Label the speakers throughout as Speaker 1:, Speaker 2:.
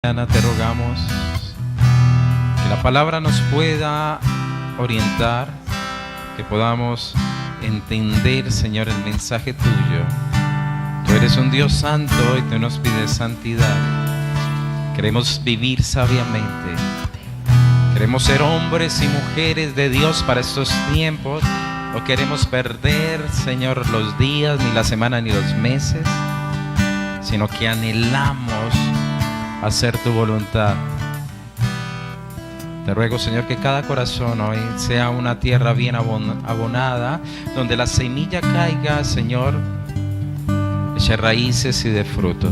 Speaker 1: Mañana te rogamos que la palabra nos pueda orientar, que podamos entender, Señor, el mensaje tuyo. Tú eres un Dios santo y tú nos pides santidad. Queremos vivir sabiamente. Queremos ser hombres y mujeres de Dios para estos tiempos. No queremos perder, Señor, los días, ni la semana, ni los meses, sino que anhelamos hacer tu voluntad. Te ruego, Señor, que cada corazón hoy sea una tierra bien abonada, donde la semilla caiga, Señor, eche raíces y de frutos.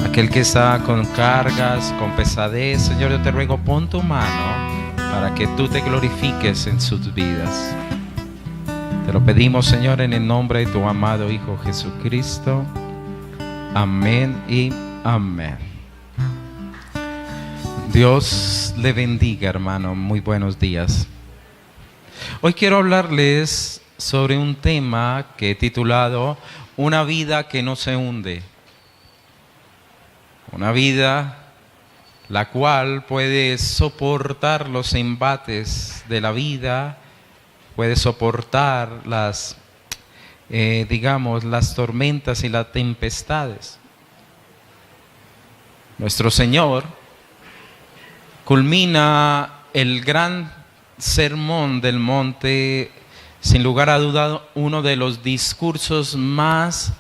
Speaker 1: Aquel que está con cargas, con pesadez, Señor, yo te ruego, pon tu mano para que tú te glorifiques en sus vidas. Te lo pedimos, Señor, en el nombre de tu amado Hijo Jesucristo. Amén y amén. Dios le bendiga, hermano. Muy buenos días. Hoy quiero hablarles sobre un tema que he titulado Una vida que no se hunde. Una vida la cual puede soportar los embates de la vida, puede soportar las las tormentas y las tempestades. Nuestro Señor culmina el gran sermón del monte, sin lugar a duda, uno de los discursos más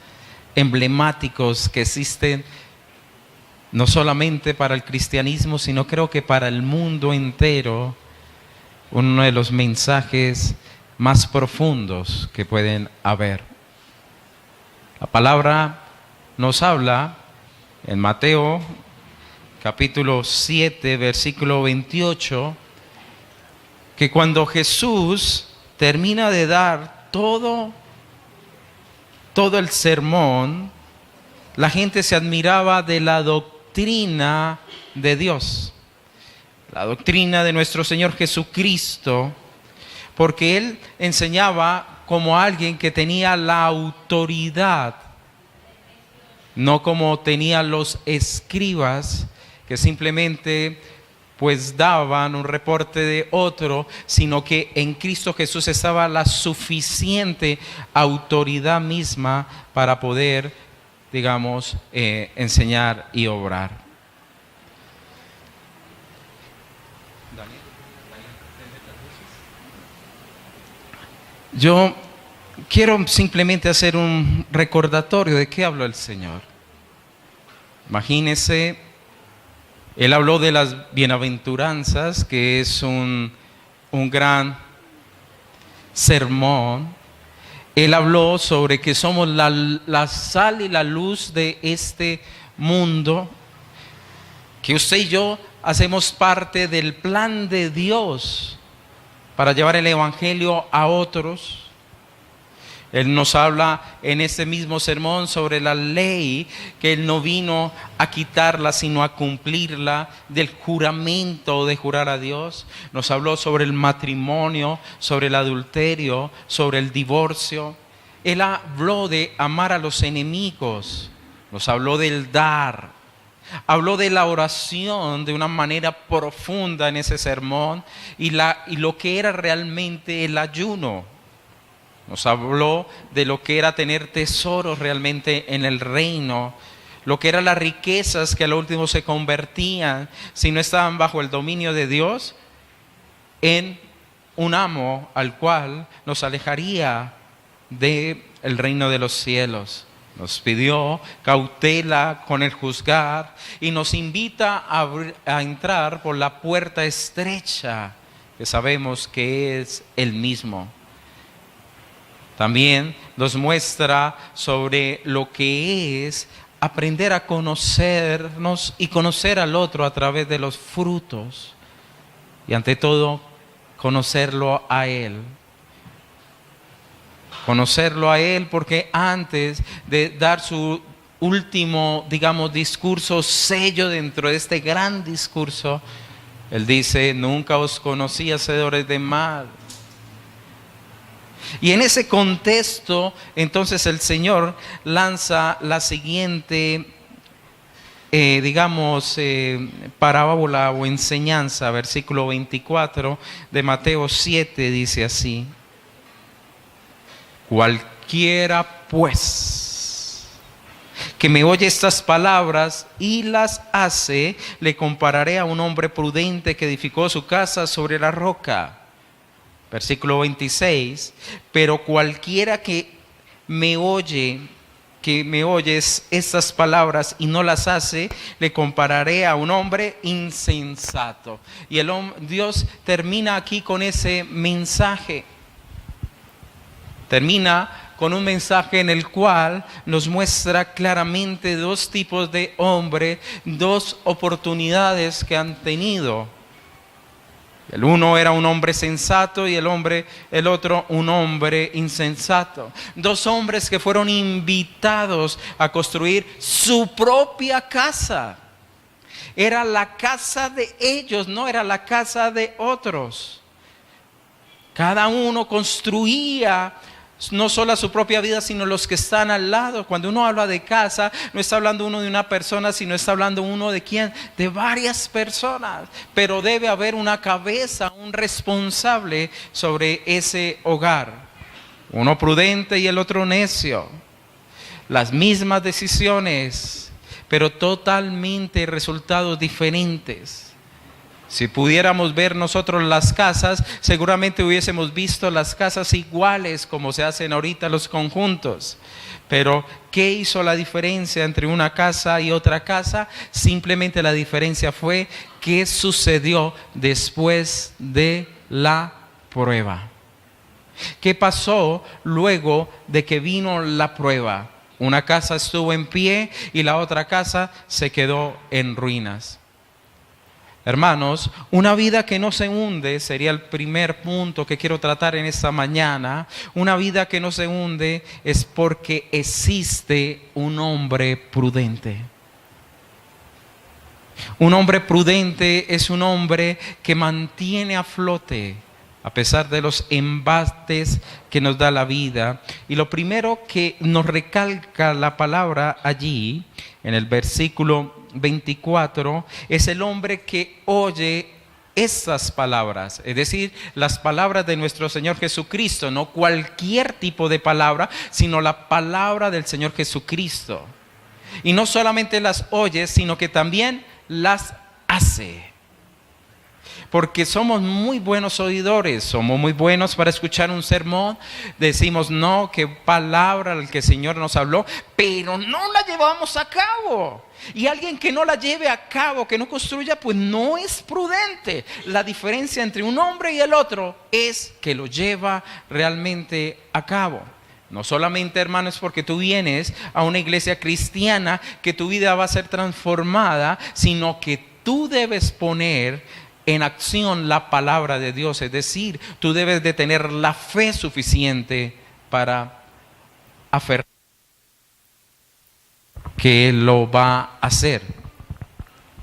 Speaker 1: emblemáticos que existen, no solamente para el cristianismo, sino creo que para el mundo entero, uno de los mensajes más profundos que pueden haber. La palabra nos habla en Mateo capítulo 7, versículo 28, que cuando Jesús termina de dar todo el sermón, la gente se admiraba de la doctrina de Dios, la doctrina de nuestro Señor Jesucristo, porque Él enseñaba como alguien que tenía la autoridad, no como tenían los escribas que simplemente pues daban un reporte de otro, sino que en Cristo Jesús estaba la suficiente autoridad misma para poder, enseñar y obrar. Yo quiero simplemente hacer un recordatorio de qué habló el Señor. Imagínense, Él habló de las bienaventuranzas, que es un gran sermón. Él habló sobre que somos la sal y la luz de este mundo, que usted y yo hacemos parte del plan de Dios para llevar el evangelio a otros. Él nos habla en este mismo sermón sobre la ley, que Él no vino a quitarla, sino a cumplirla, del juramento de jurar a Dios. Nos habló sobre el matrimonio, sobre el adulterio, sobre el divorcio. Él habló de amar a los enemigos, nos habló del dar. Habló de la oración de una manera profunda en ese sermón y lo que era realmente el ayuno. Nos habló de lo que era tener tesoros realmente en el reino, lo que eran las riquezas que al último se convertían, si no estaban bajo el dominio de Dios, en un amo al cual nos alejaría del reino de los cielos. Nos pidió cautela con el juzgar y nos invita a entrar por la puerta estrecha, que sabemos que es Él mismo. También nos muestra sobre lo que es aprender a conocernos y conocer al otro a través de los frutos. Y ante todo, conocerlo a Él. Conocerlo a Él, porque antes de dar su último, discurso, sello dentro de este gran discurso, Él dice: nunca os conocí, hacedores de mal. Y en ese contexto, entonces el Señor lanza la siguiente parábola o enseñanza, versículo 24 de Mateo 7 dice así: cualquiera pues que me oye estas palabras y las hace, le compararé a un hombre prudente que edificó su casa sobre la roca. Versículo 26, pero cualquiera que me oyes estas palabras y no las hace, le compararé a un hombre insensato. Y Dios termina aquí con ese mensaje. Termina con un mensaje en el cual nos muestra claramente dos tipos de hombre, dos oportunidades que han tenido. El uno era un hombre sensato y el otro un hombre insensato. Dos hombres que fueron invitados a construir su propia casa. Era la casa de ellos, no era la casa de otros. Cada uno construía no solo su propia vida, sino los que están al lado. Cuando uno habla de casa, no está hablando uno de una persona, sino está hablando uno de quién, de varias personas. Pero debe haber una cabeza, un responsable sobre ese hogar. Uno prudente y el otro necio. Las mismas decisiones, pero totalmente resultados diferentes. Si pudiéramos ver nosotros las casas, seguramente hubiésemos visto las casas iguales como se hacen ahorita los conjuntos. Pero, ¿qué hizo la diferencia entre una casa y otra casa? Simplemente la diferencia fue qué sucedió después de la prueba. ¿Qué pasó luego de que vino la prueba? Una casa estuvo en pie y la otra casa se quedó en ruinas. Hermanos, una vida que no se hunde sería el primer punto que quiero tratar en esta mañana. Una vida que no se hunde es porque existe un hombre prudente. Un hombre prudente es un hombre que mantiene a flote a pesar de los embates que nos da la vida. Y lo primero que nos recalca la palabra allí, en el versículo 24, es el hombre que oye esas palabras, es decir, las palabras de nuestro Señor Jesucristo, no cualquier tipo de palabra, sino la palabra del Señor Jesucristo. Y no solamente las oye, sino que también las hace. Porque somos muy buenos oidores, somos muy buenos para escuchar un sermón, decimos no, qué palabra el que el Señor nos habló, pero no la llevamos a cabo. Y alguien que no la lleve a cabo, que no construya, pues no es prudente. La diferencia entre un hombre y el otro es que lo lleva realmente a cabo. No solamente, hermanos, porque tú vienes a una iglesia cristiana que tu vida va a ser transformada, sino que tú debes poner en acción la palabra de Dios. Es decir, tú debes de tener la fe suficiente para aferrar que Él lo va a hacer.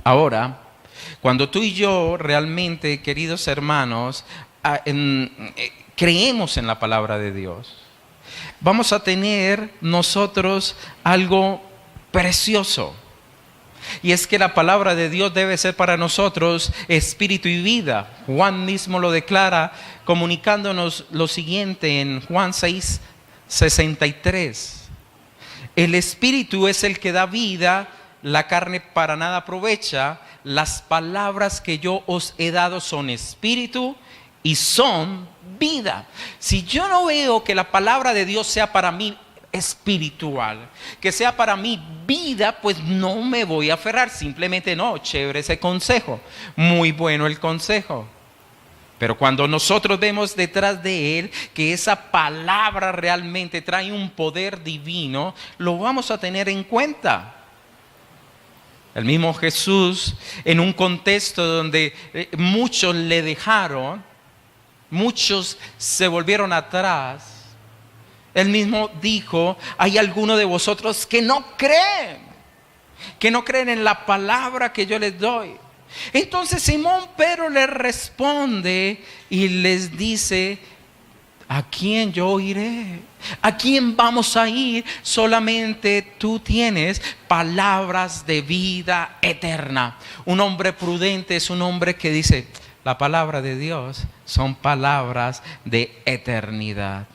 Speaker 1: Ahora, cuando tú y yo realmente, queridos hermanos, creemos en la palabra de Dios, vamos a tener nosotros algo precioso. Y es que la palabra de Dios debe ser para nosotros espíritu y vida. Juan mismo lo declara comunicándonos lo siguiente en Juan 6:63. El espíritu es el que da vida, la carne para nada aprovecha. Las palabras que yo os he dado son espíritu y son vida. Si yo no veo que la palabra de Dios sea para mí espiritual, que sea para mí vida, pues no me voy a aferrar. Simplemente no, chévere ese consejo, muy bueno el consejo, pero cuando nosotros vemos detrás de él que esa palabra realmente trae un poder divino, lo vamos a tener en cuenta. El mismo Jesús, en un contexto donde muchos le dejaron, muchos se volvieron atrás, Él mismo dijo, hay algunos de vosotros que no creen en la palabra que yo les doy. Entonces Simón Pedro les responde y les dice, ¿a quién yo iré? ¿A quién vamos a ir? Solamente tú tienes palabras de vida eterna. Un hombre prudente es un hombre que dice, la palabra de Dios son palabras de eternidad.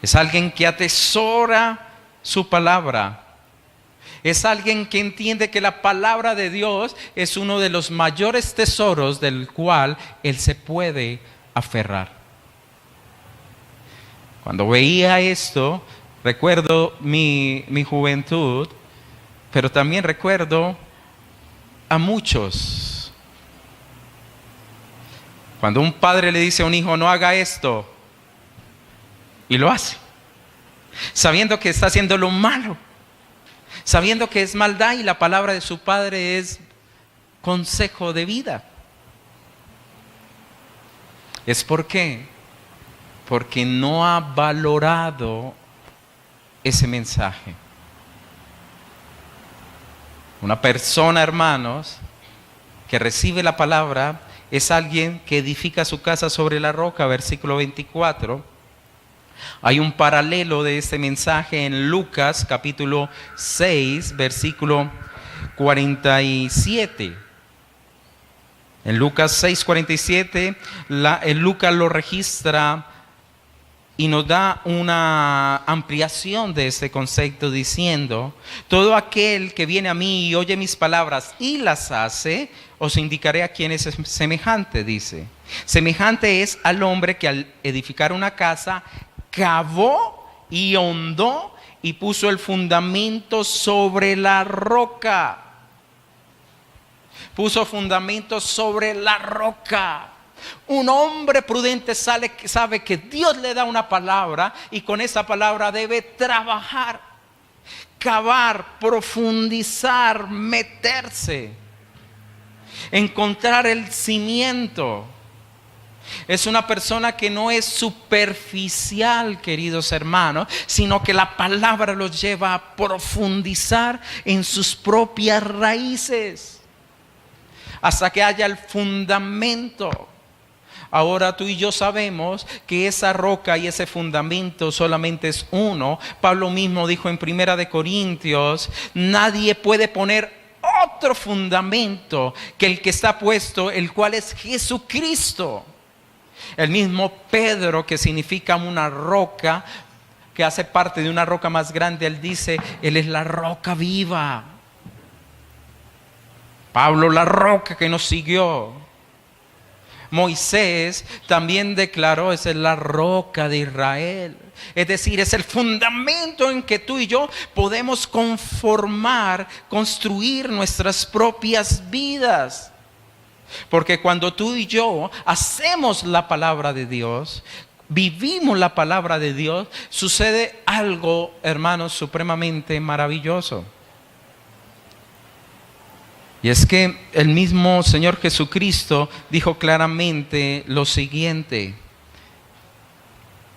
Speaker 1: Es alguien que atesora su palabra. Es alguien que entiende que la palabra de Dios es uno de los mayores tesoros del cual él se puede aferrar. Cuando veía esto, recuerdo mi juventud, pero también recuerdo a muchos. Cuando un padre le dice a un hijo, no haga esto, y lo hace, sabiendo que está haciendo lo malo, sabiendo que es maldad, y la palabra de su padre es consejo de vida. ¿Es por qué? Porque no ha valorado ese mensaje. Una persona, hermanos, que recibe la palabra es alguien que edifica su casa sobre la roca, versículo 24. Hay un paralelo de este mensaje en Lucas capítulo 6, versículo 47. En Lucas 6, 47, Lucas lo registra y nos da una ampliación de este concepto diciendo, todo aquel que viene a mí y oye mis palabras y las hace, os indicaré a quién es semejante, dice. Semejante es al hombre que al edificar una casa, cavó y hondó y puso el fundamento sobre la roca. Puso fundamento sobre la roca. Un hombre prudente sabe que Dios le da una palabra y con esa palabra debe trabajar, cavar, profundizar, meterse, encontrar el cimiento. Es una persona que no es superficial, queridos hermanos, sino que la palabra los lleva a profundizar en sus propias raíces, hasta que haya el fundamento. Ahora tú y yo sabemos que esa roca y ese fundamento solamente es uno. Pablo mismo dijo en 1 Corintios, nadie puede poner otro fundamento que el que está puesto, el cual es Jesucristo. El mismo Pedro, que significa una roca, que hace parte de una roca más grande, él dice, él es la roca viva. Pablo, la roca que nos siguió. Moisés también declaró, esa es la roca de Israel. Es decir, es el fundamento en que tú y yo podemos construir nuestras propias vidas. Porque cuando tú y yo hacemos la palabra de Dios, vivimos la palabra de Dios, sucede algo, hermanos, supremamente maravilloso. Y es que el mismo Señor Jesucristo dijo claramente lo siguiente.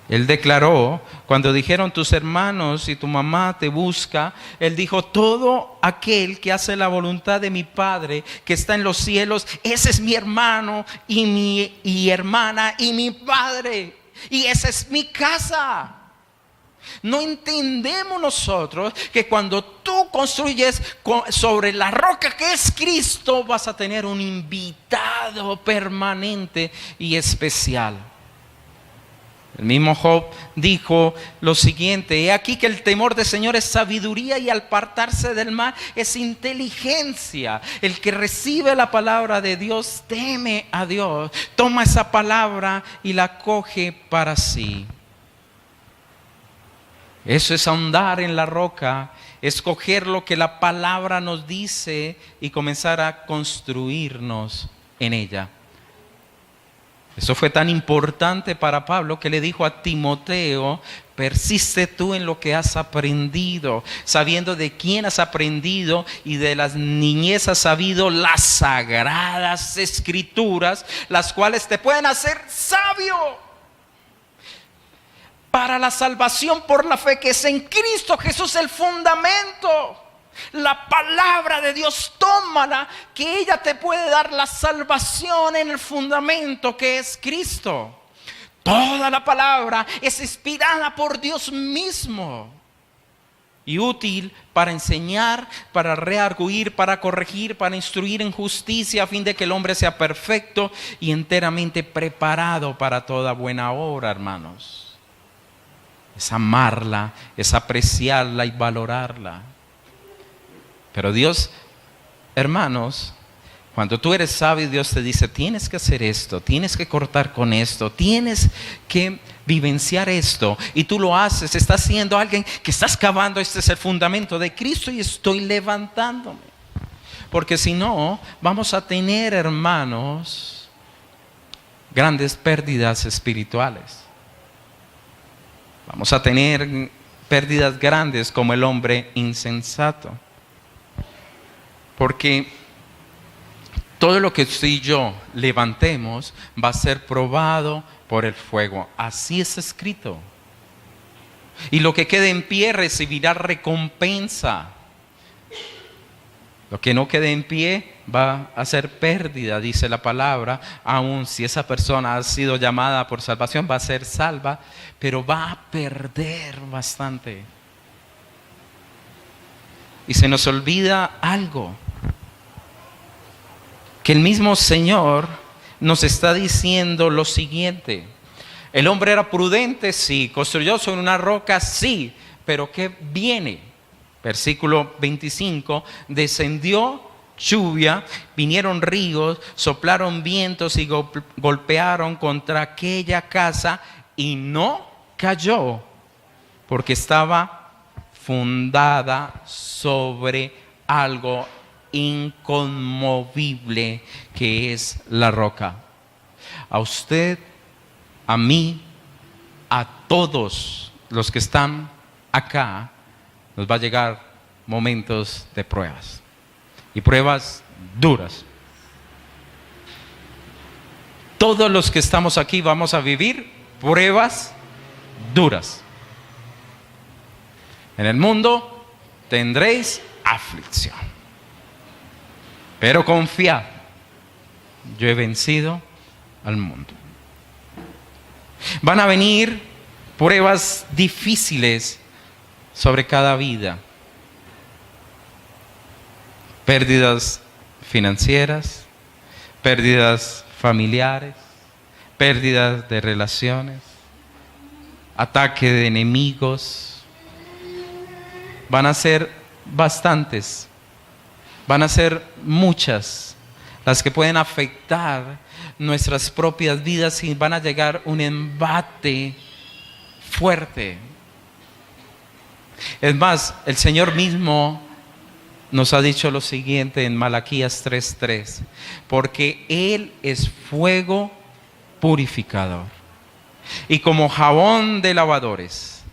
Speaker 1: Él declaró, cuando dijeron tus hermanos y tu mamá te busca, Él dijo, todo aquel que hace la voluntad de mi Padre que está en los cielos, ese es mi hermano y mi hermana y mi Padre. Y esa es mi casa. No entendemos nosotros que cuando tú construyes sobre la roca que es Cristo, vas a tener un invitado permanente y especial. El mismo Job dijo lo siguiente: he aquí que el temor del Señor es sabiduría y al apartarse del mal es inteligencia. El que recibe la palabra de Dios teme a Dios, toma esa palabra y la coge para sí. Eso es ahondar en la roca, escoger lo que la palabra nos dice y comenzar a construirnos en ella. Eso fue tan importante para Pablo que le dijo a Timoteo: persiste tú en lo que has aprendido, sabiendo de quién has aprendido y de las niñez has sabido las sagradas escrituras, las cuales te pueden hacer sabio para la salvación por la fe que es en Cristo Jesús, el fundamento. La palabra de Dios, tómala, que ella te puede dar la salvación en el fundamento que es Cristo. Toda la palabra es inspirada por Dios mismo y útil para enseñar, para redarguir, para corregir, para instruir en justicia, a fin de que el hombre sea perfecto y enteramente preparado para toda buena obra, hermanos. Es amarla, es apreciarla y valorarla. Pero Dios, hermanos, cuando tú eres sabio, Dios te dice, tienes que hacer esto, tienes que cortar con esto, tienes que vivenciar esto. Y tú lo haces, estás siendo alguien que estás cavando, este es el fundamento de Cristo y estoy levantándome. Porque si no, vamos a tener, hermanos, grandes pérdidas espirituales. Vamos a tener pérdidas grandes como el hombre insensato. Porque todo lo que usted y yo levantemos va a ser probado por el fuego. Así es escrito. Y lo que quede en pie recibirá recompensa. Lo que no quede en pie va a ser pérdida, dice la palabra. Aun si esa persona ha sido llamada por salvación, va a ser salva, pero va a perder bastante. Y se nos olvida algo, que el mismo Señor nos está diciendo lo siguiente. El hombre era prudente, sí. Construyó sobre una roca, sí. Pero ¿qué viene? Versículo 25. Descendió lluvia, vinieron ríos, soplaron vientos y golpearon contra aquella casa y no cayó, porque estaba fundada sobre algo inconmovible, que es la roca. A usted, a mí, a todos los que están acá, nos va a llegar momentos de pruebas, y pruebas duras. Todos los que estamos aquí vamos a vivir pruebas duras. En el mundo tendréis aflicción, pero confiad, yo he vencido al mundo. Van a venir pruebas difíciles sobre cada vida. Pérdidas financieras, pérdidas familiares, pérdidas de relaciones, ataque de enemigos. Van a ser bastantes. Van a ser muchas las que pueden afectar nuestras propias vidas y van a llegar un embate fuerte. Es más, el Señor mismo nos ha dicho lo siguiente en Malaquías 3:3, porque Él es fuego purificador y como jabón de lavadores,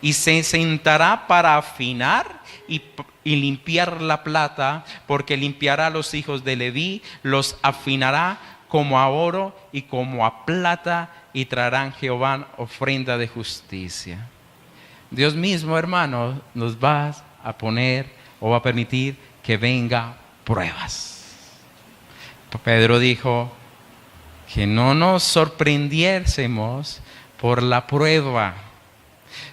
Speaker 1: y se sentará para afinar y limpiar la plata, porque limpiará a los hijos de Leví, los afinará como a oro y como a plata, y traerán Jehová ofrenda de justicia. Dios mismo, hermano, nos va a poner o va a permitir que venga pruebas. Pedro dijo que no nos sorprendiésemos por la prueba.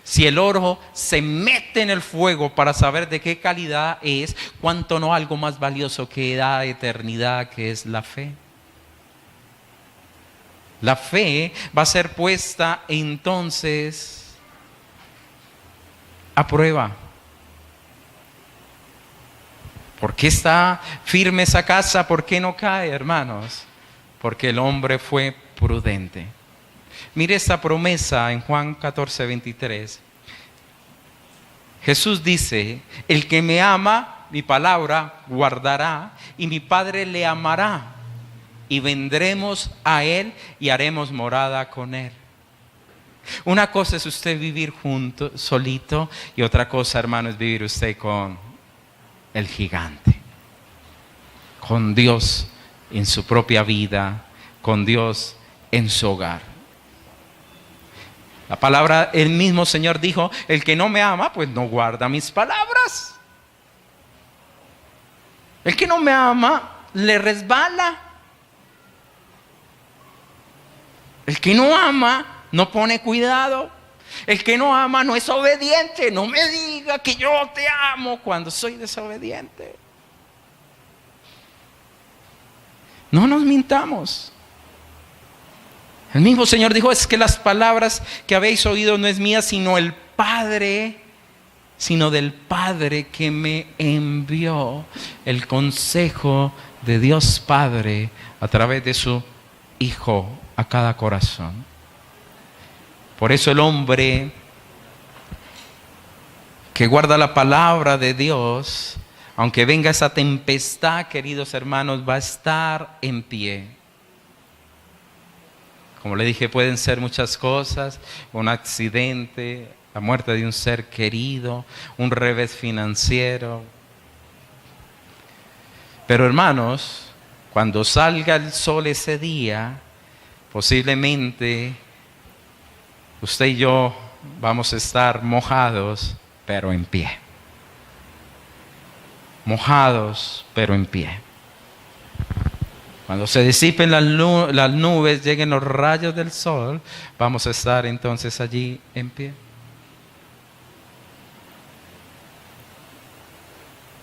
Speaker 1: Si el oro se mete en el fuego para saber de qué calidad es, cuánto no algo más valioso que da eternidad, que es la fe. La fe va a ser puesta entonces a prueba. ¿Por qué está firme esa casa? ¿Por qué no cae, hermanos? Porque el hombre fue prudente. Mire esta promesa en Juan 14:23. Jesús dice: el que me ama, mi palabra guardará, y mi Padre le amará, y vendremos a Él y haremos morada con Él. Una cosa es usted vivir junto, solito, y otra cosa, hermano, es vivir usted con el gigante, con Dios en su propia vida, con Dios en su hogar. La palabra, el mismo Señor dijo, el que no me ama, pues no guarda mis palabras. El que no me ama, le resbala. El que no ama, no pone cuidado. El que no ama no es obediente. No me diga que yo te amo cuando soy desobediente. No nos mintamos. El mismo Señor dijo, es que las palabras que habéis oído no es mías, sino del Padre que me envió. El consejo de Dios Padre a través de su Hijo a cada corazón. Por eso el hombre que guarda la palabra de Dios, aunque venga esa tempestad, queridos hermanos, va a estar en pie. Como le dije, pueden ser muchas cosas: un accidente, la muerte de un ser querido, un revés financiero. Pero hermanos, cuando salga el sol ese día, posiblemente usted y yo vamos a estar mojados, pero en pie. Mojados, pero en pie. Cuando se disipen las nubes, lleguen los rayos del sol, vamos a estar entonces allí en pie.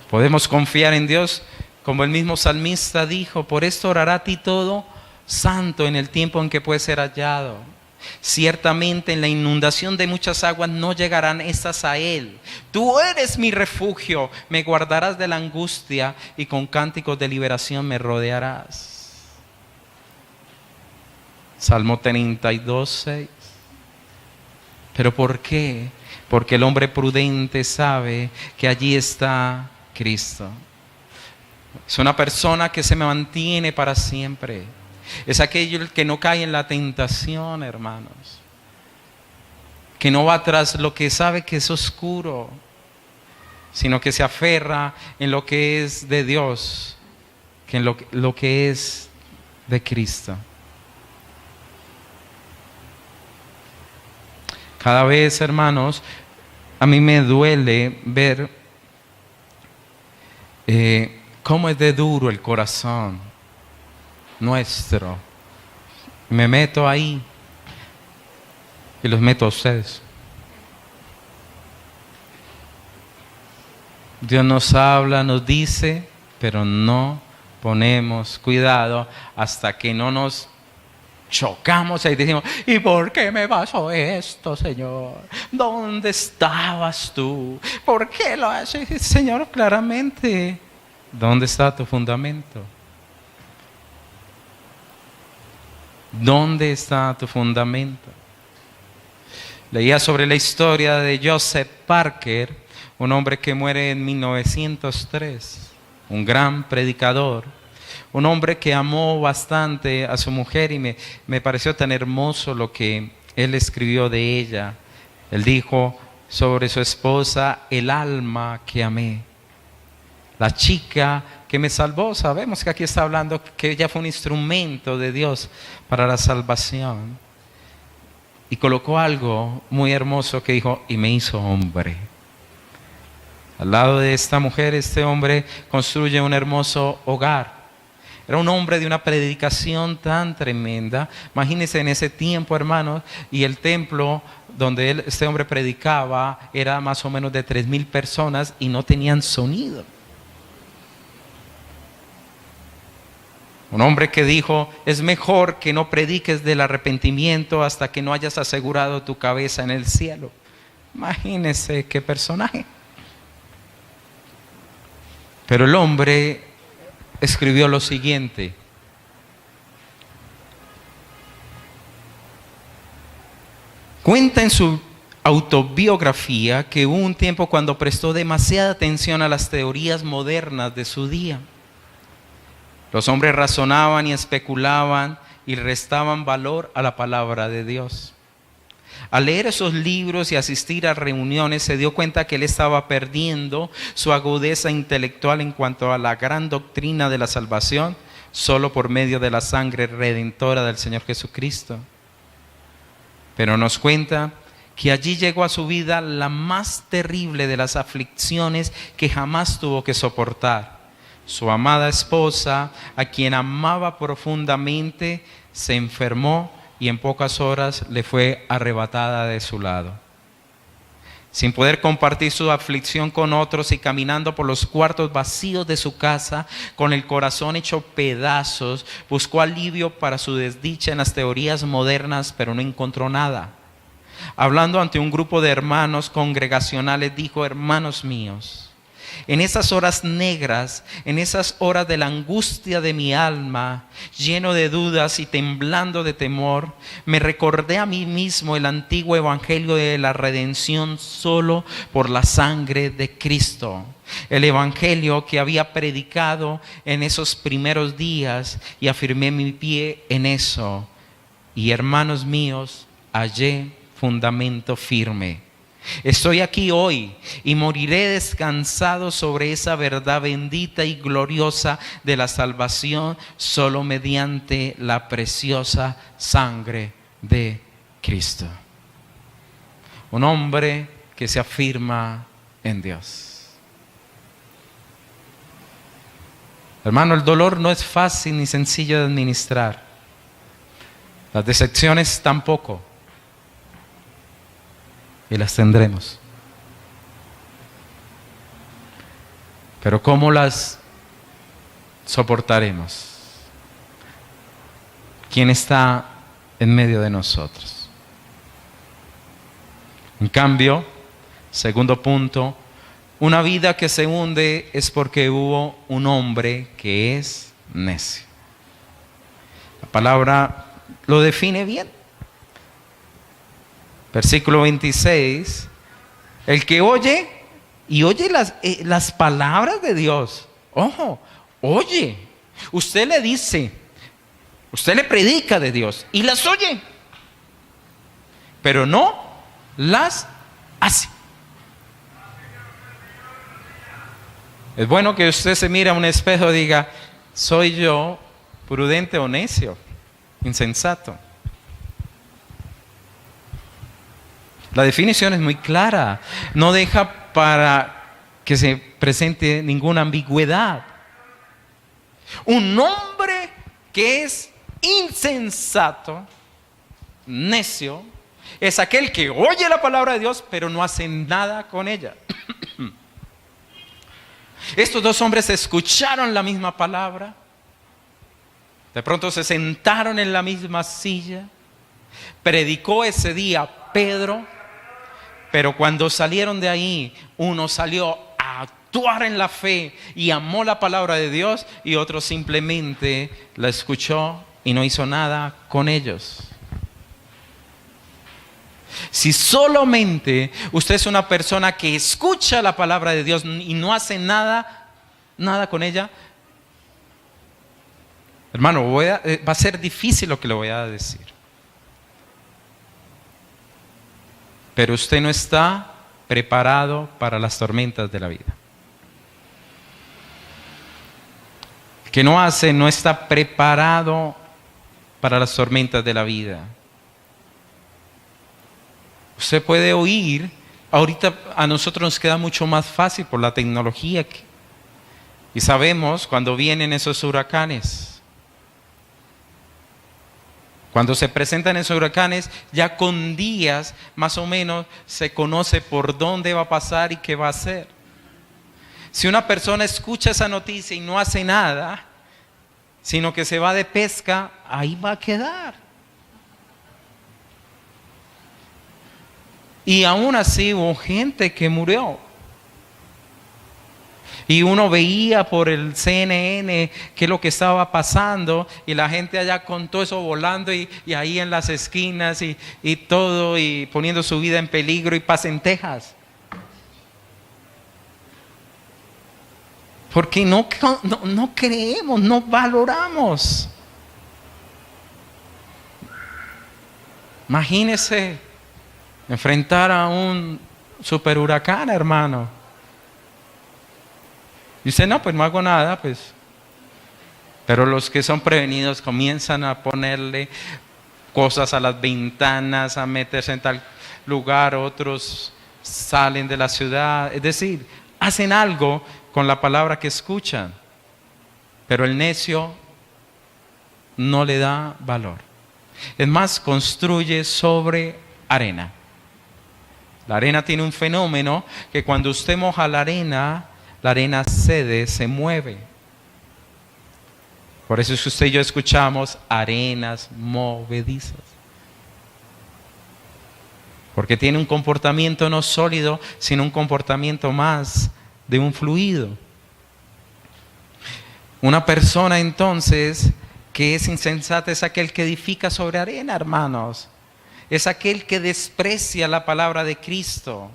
Speaker 1: Podemos confiar en Dios, como el mismo salmista dijo: por esto orará a ti todo santo en el tiempo en que puede ser hallado. Ciertamente en la inundación de muchas aguas no llegarán estas a él. Tú eres mi refugio, me guardarás de la angustia y con cánticos de liberación me rodearás. Salmo 32:6. ¿Pero por qué? Porque el hombre prudente sabe que allí está Cristo. Es una persona que se mantiene para siempre. Es aquello que no cae en la tentación, hermanos. Que no va tras lo que sabe que es oscuro, sino que se aferra en lo que es de Dios, que en lo que es de Cristo. Cada vez, hermanos, a mí me duele ver cómo es de duro el corazón nuestro. Me meto ahí y los meto a ustedes. Dios nos habla, nos dice, pero no ponemos cuidado hasta que no nos chocamos y decimos: ¿y por qué me pasó esto, Señor? ¿Dónde estabas tú? ¿Por qué lo haces? Señor, claramente, ¿dónde está tu fundamento? ¿Dónde está tu fundamento? Leía sobre la historia de Joseph Parker, un hombre que muere en 1903, un gran predicador. Un hombre que amó bastante a su mujer y me pareció tan hermoso lo que él escribió de ella. Él dijo sobre su esposa: el alma que amé, la chica que me salvó. Sabemos que aquí está hablando que ella fue un instrumento de Dios para la salvación. Y colocó algo muy hermoso que dijo: y me hizo hombre. Al lado de esta mujer, este hombre construye un hermoso hogar. Era un hombre de una predicación tan tremenda. Imagínense en ese tiempo, hermanos, y el templo donde este hombre predicaba era más o menos de 3,000 personas y no tenían sonido. Un hombre que dijo: es mejor que no prediques del arrepentimiento hasta que no hayas asegurado tu cabeza en el cielo. Imagínense qué personaje. Pero el hombre escribió lo siguiente: cuenta en su autobiografía que hubo un tiempo cuando prestó demasiada atención a las teorías modernas de su día. Los hombres razonaban y especulaban y restaban valor a la palabra de Dios. Al leer esos libros y asistir a reuniones, se dio cuenta que él estaba perdiendo su agudeza intelectual en cuanto a la gran doctrina de la salvación solo por medio de la sangre redentora del Señor Jesucristo. Pero nos cuenta que allí llegó a su vida la más terrible de las aflicciones que jamás tuvo que soportar. Su amada esposa, a quien amaba profundamente, se enfermó y en pocas horas le fue arrebatada de su lado. Sin poder compartir su aflicción con otros y caminando por los cuartos vacíos de su casa, con el corazón hecho pedazos, buscó alivio para su desdicha en las teorías modernas, pero no encontró nada. Hablando ante un grupo de hermanos congregacionales, dijo: hermanos míos, en esas horas negras, en esas horas de la angustia de mi alma, lleno de dudas y temblando de temor, me recordé a mí mismo el antiguo evangelio de la redención solo por la sangre de Cristo. El evangelio que había predicado en esos primeros días, y afirmé mi pie en eso. Y hermanos míos, hallé fundamento firme. Estoy aquí hoy y moriré descansado sobre esa verdad bendita y gloriosa de la salvación solo mediante la preciosa sangre de Cristo. Un hombre que se afirma en Dios. Hermano, el dolor no es fácil ni sencillo de administrar. Las decepciones tampoco. Y las tendremos. Pero ¿cómo las soportaremos? ¿Quién está en medio de nosotros? En cambio, segundo punto, una vida que se hunde es porque hubo un hombre que es necio. La palabra lo define bien. Versículo 26, el que oye y oye las palabras de Dios. Ojo, oye, usted le dice, usted le predica de Dios y las oye, pero no las hace. Es bueno que usted se mire a un espejo y diga: ¿soy yo prudente o necio, insensato? La definición es muy clara, no deja para que se presente ninguna ambigüedad. Un hombre que es insensato, necio, es aquel que oye la palabra de Dios pero no hace nada con ella. Estos dos hombres escucharon la misma palabra, de pronto se sentaron en la misma silla, predicó ese día Pedro. Pero cuando salieron de ahí, uno salió a actuar en la fe y amó la palabra de Dios, y otro simplemente la escuchó y no hizo nada con ellos. Si solamente usted es una persona que escucha la palabra de Dios y no hace nada con ella, hermano, va a ser difícil lo que le voy a decir. Pero usted no está preparado para las tormentas de la vida. El que no hace no está preparado para las tormentas de la vida. Usted puede oír, ahorita a nosotros nos queda mucho más fácil por la tecnología. Y sabemos cuando vienen esos huracanes. Cuando se presentan esos huracanes, ya con días más o menos se conoce por dónde va a pasar y qué va a hacer. Si una persona escucha esa noticia y no hace nada, sino que se va de pesca, ahí va a quedar. Y aún así hubo gente que murió. Y uno veía por el CNN qué es lo que estaba pasando, y la gente allá con todo eso volando y ahí en las esquinas y todo, y poniendo su vida en peligro, y paz en Texas. Porque no creemos, no valoramos. Imagínese enfrentar a un super huracán, hermano. Dice: no, pues no hago nada, pues. Pero los que son prevenidos comienzan a ponerle cosas a las ventanas, a meterse en tal lugar, otros salen de la ciudad. Es decir, hacen algo con la palabra que escuchan, pero el necio no le da valor. Es más, construye sobre arena. La arena tiene un fenómeno que cuando usted moja la arena cede, se mueve. Por eso es que usted y yo escuchamos arenas movedizas. Porque tiene un comportamiento no sólido, sino un comportamiento más de un fluido. Una persona entonces que es insensata es aquel que edifica sobre arena, hermanos. Es aquel que desprecia la palabra de Cristo.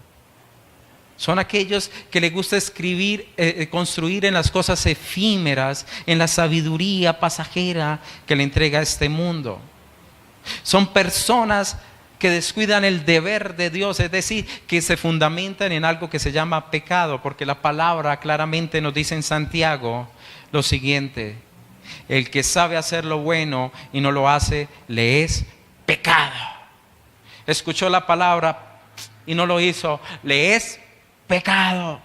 Speaker 1: Son aquellos que les gusta construir en las cosas efímeras, en la sabiduría pasajera que le entrega este mundo. Son personas que descuidan el deber de Dios, es decir, que se fundamentan en algo que se llama pecado, porque la palabra claramente nos dice en Santiago lo siguiente: el que sabe hacer lo bueno y no lo hace, le es pecado. Escuchó la palabra y no lo hizo, le es pecado.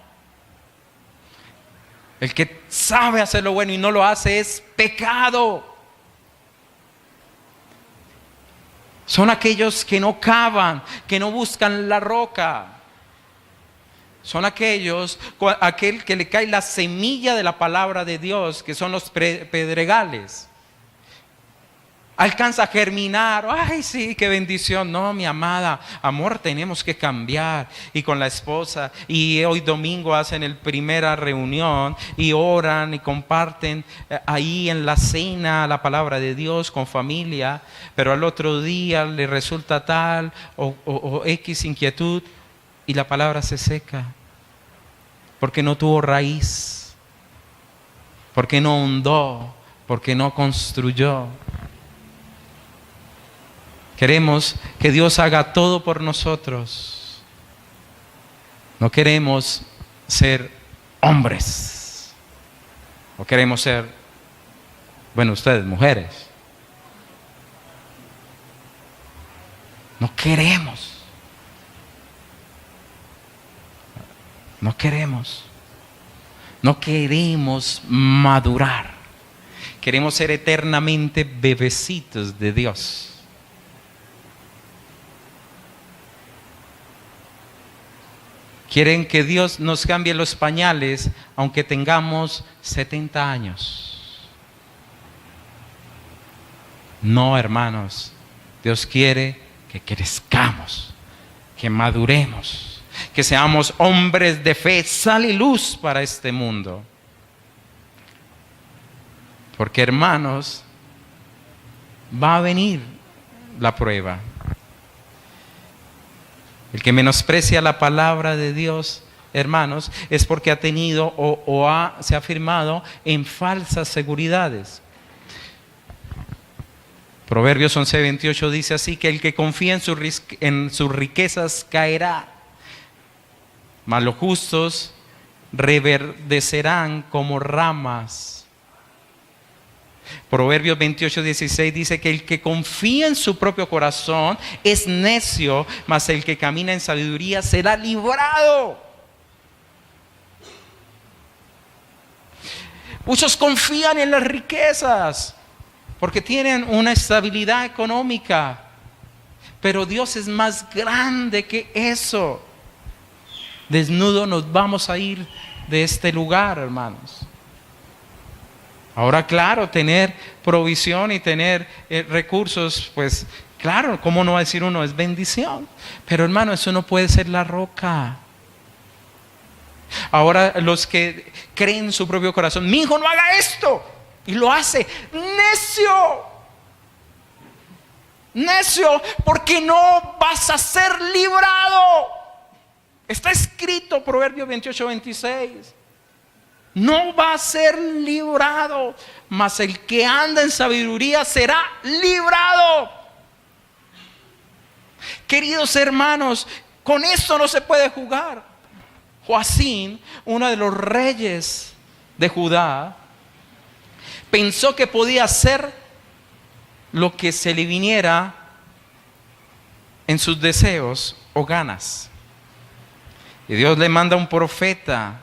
Speaker 1: El que sabe hacer lo bueno y no lo hace es pecado. Son aquellos que no cavan, que no buscan la roca. Son aquel que le cae la semilla de la palabra de Dios, que son los pedregales. Alcanza a germinar. Ay, sí, qué bendición. No, mi amada, amor, tenemos que cambiar. Y con la esposa, y hoy domingo hacen la primera reunión y oran y comparten ahí en la cena la palabra de Dios con familia, pero al otro día le resulta tal o X inquietud y la palabra se seca porque no tuvo raíz, porque no hondó, porque no construyó. Queremos que Dios haga todo por nosotros. No queremos ser hombres. No queremos ser, bueno, ustedes, mujeres. No queremos. No queremos. No queremos madurar. Queremos ser eternamente bebecitos de Dios. Quieren que Dios nos cambie los pañales aunque tengamos 70 años. No, hermanos. Dios quiere que crezcamos, que maduremos, que seamos hombres de fe, sal y luz para este mundo. Porque, hermanos, va a venir la prueba. El que menosprecia la palabra de Dios, hermanos, es porque ha tenido se ha firmado en falsas seguridades. Proverbios 11:28 dice así: que el que confía en sus riquezas caerá, mas los justos reverdecerán como ramas. Proverbios 28:16 dice que el que confía en su propio corazón es necio, mas el que camina en sabiduría será librado. Muchos confían en las riquezas porque tienen una estabilidad económica, pero Dios es más grande que eso. Desnudo nos vamos a ir de este lugar, hermanos. Ahora, claro, tener provisión y tener recursos, pues claro, ¿cómo no va a decir uno? Es bendición. Pero, hermano, eso no puede ser la roca. Ahora, los que creen en su propio corazón: mi hijo no haga esto, y lo hace. Necio, necio, porque no vas a ser librado. Está escrito, Proverbios 28:26. No va a ser librado, mas el que anda en sabiduría será librado. Queridos hermanos, con esto no se puede jugar. Joacim, uno de los reyes de Judá, pensó que podía hacer lo que se le viniera en sus deseos o ganas. Y Dios le manda un profeta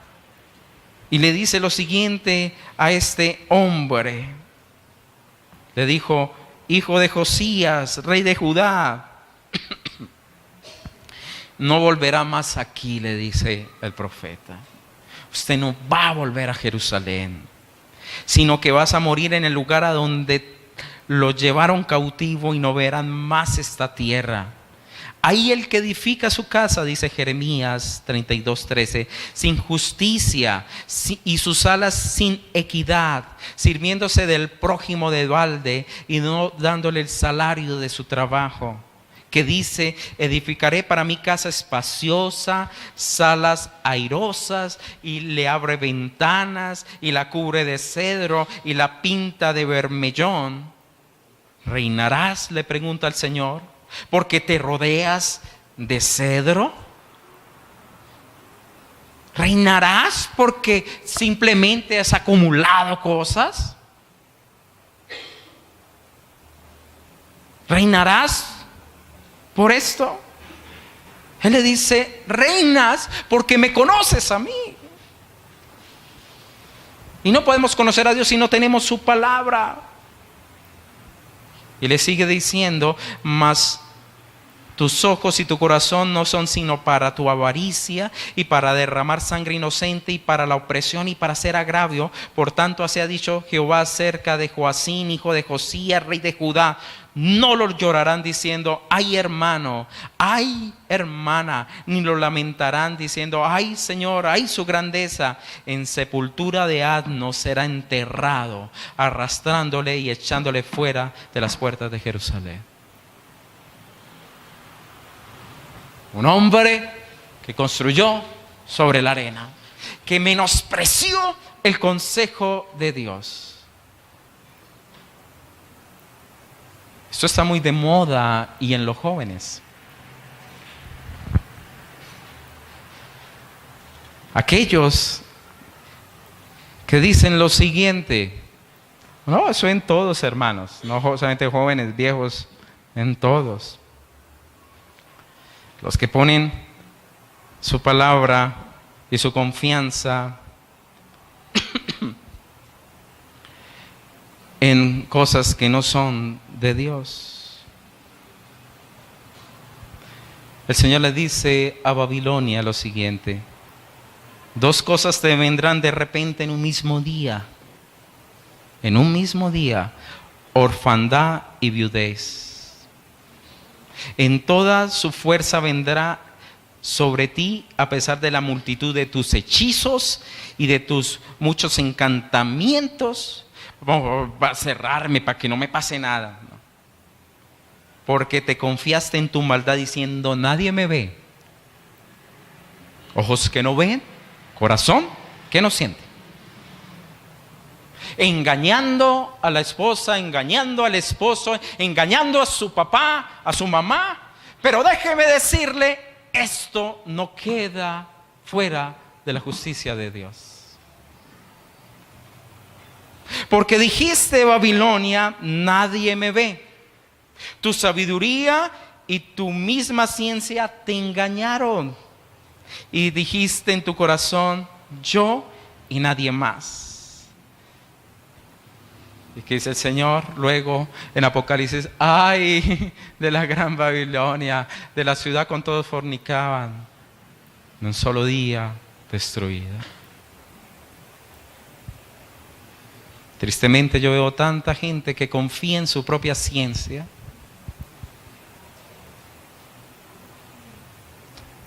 Speaker 1: y le dice lo siguiente a este hombre. Le dijo: hijo de Josías, rey de Judá, no volverá más aquí, le dice el profeta. Usted no va a volver a Jerusalén, sino que vas a morir en el lugar a donde lo llevaron cautivo y no verán más esta tierra. Ahí el que edifica su casa, dice Jeremías 32:13, sin justicia y sus alas sin equidad, sirviéndose del prójimo de balde y no dándole el salario de su trabajo. Que dice: edificaré para mi casa espaciosa, salas airosas, y le abre ventanas, y la cubre de cedro, y la pinta de bermellón. ¿Reinarás?, le pregunta el Señor, porque te rodeas de cedro. ¿Reinarás porque simplemente has acumulado cosas? ¿Reinarás por esto? Él le dice: reinas porque me conoces a mí. Y no podemos conocer a Dios si no tenemos su palabra. Y le sigue diciendo: mas tus ojos y tu corazón no son sino para tu avaricia y para derramar sangre inocente y para la opresión y para hacer agravio. Por tanto, así ha dicho Jehová acerca de Joacín, hijo de Josías, rey de Judá: no lo llorarán diciendo: ay hermano, ay hermana, ni lo lamentarán diciendo: ay Señor, ay su grandeza. En sepultura de asno será enterrado, arrastrándole y echándole fuera de las puertas de Jerusalén. Un hombre que construyó sobre la arena, que menospreció el consejo de Dios. Esto está muy de moda y en los jóvenes. Aquellos que dicen lo siguiente: no, eso en todos, hermanos, no solamente jóvenes, viejos, en todos. Los que ponen su palabra y su confianza en cosas que no son de Dios. El Señor le dice a Babilonia lo siguiente: dos cosas te vendrán de repente en un mismo día. En un mismo día: orfandad y viudez. En toda su fuerza vendrá sobre ti, a pesar de la multitud de tus hechizos y de tus muchos encantamientos. Va a cerrarme para que no me pase nada, ¿no? Porque te confiaste en tu maldad diciendo: nadie me ve. Ojos que no ven, corazón que no siente. Engañando a la esposa, engañando al esposo, engañando a su papá, a su mamá. Pero déjeme decirle, esto no queda fuera de la justicia de Dios. Porque dijiste, Babilonia, nadie me ve. Tu sabiduría y tu misma ciencia te engañaron. Y dijiste en tu corazón: yo y nadie más. Y que dice el Señor luego en Apocalipsis: ay de la gran Babilonia, de la ciudad con todos fornicaban, en un solo día destruida. Tristemente yo veo tanta gente que confía en su propia ciencia.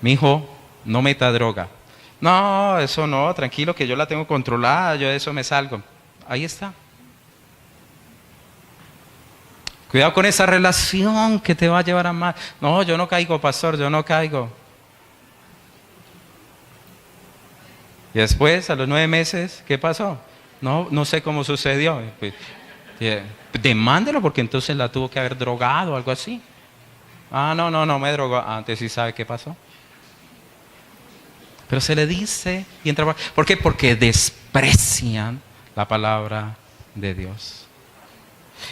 Speaker 1: Mi hijo, no meta droga. No, eso no, tranquilo que yo la tengo controlada, yo de eso me salgo. Ahí está. Cuidado con esa relación que te va a llevar a mal. No, yo no caigo, pastor, yo no caigo. Y después, a los 9 meses, ¿qué pasó? No sé cómo sucedió. Demándelo porque entonces la tuvo que haber drogado o algo así. No me drogó. Antes sí sabe qué pasó. Pero se le dice y entra. ¿Por qué? Porque desprecian la palabra de Dios.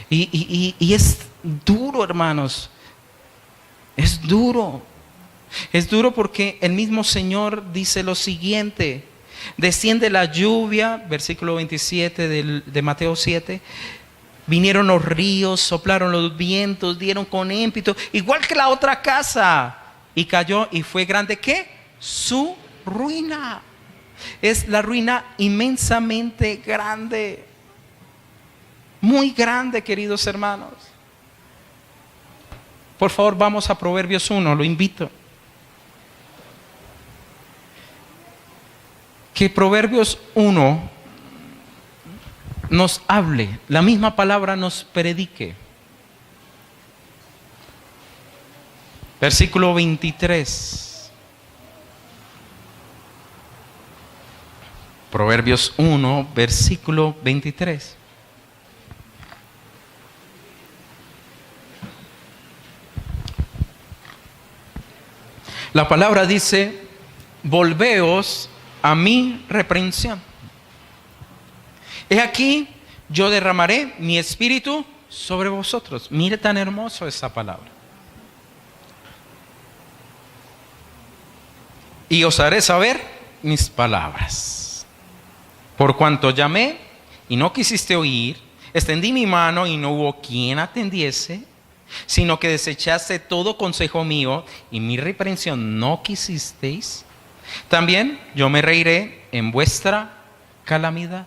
Speaker 1: Y es duro, hermanos. Es duro. Es duro porque el mismo Señor dice lo siguiente: desciende la lluvia, versículo 27 de Mateo 7, vinieron los ríos, soplaron los vientos, dieron con ímpetu, igual que la otra casa, y cayó y fue grande, ¿qué? Su ruina. Es la ruina inmensamente grande, muy grande, queridos hermanos. Por favor, vamos a Proverbios 1, lo invito. Que Proverbios 1 nos hable, la misma palabra nos predique. Versículo 23. Proverbios 1, versículo 23. La palabra dice: volveos a mi reprensión. He aquí, yo derramaré mi espíritu sobre vosotros. Mire tan hermoso esa palabra. Y os haré saber mis palabras. Por cuanto llamé y no quisiste oír, extendí mi mano y no hubo quien atendiese, sino que desechaste todo consejo mío y mi reprensión no quisisteis, también yo me reiré en vuestra calamidad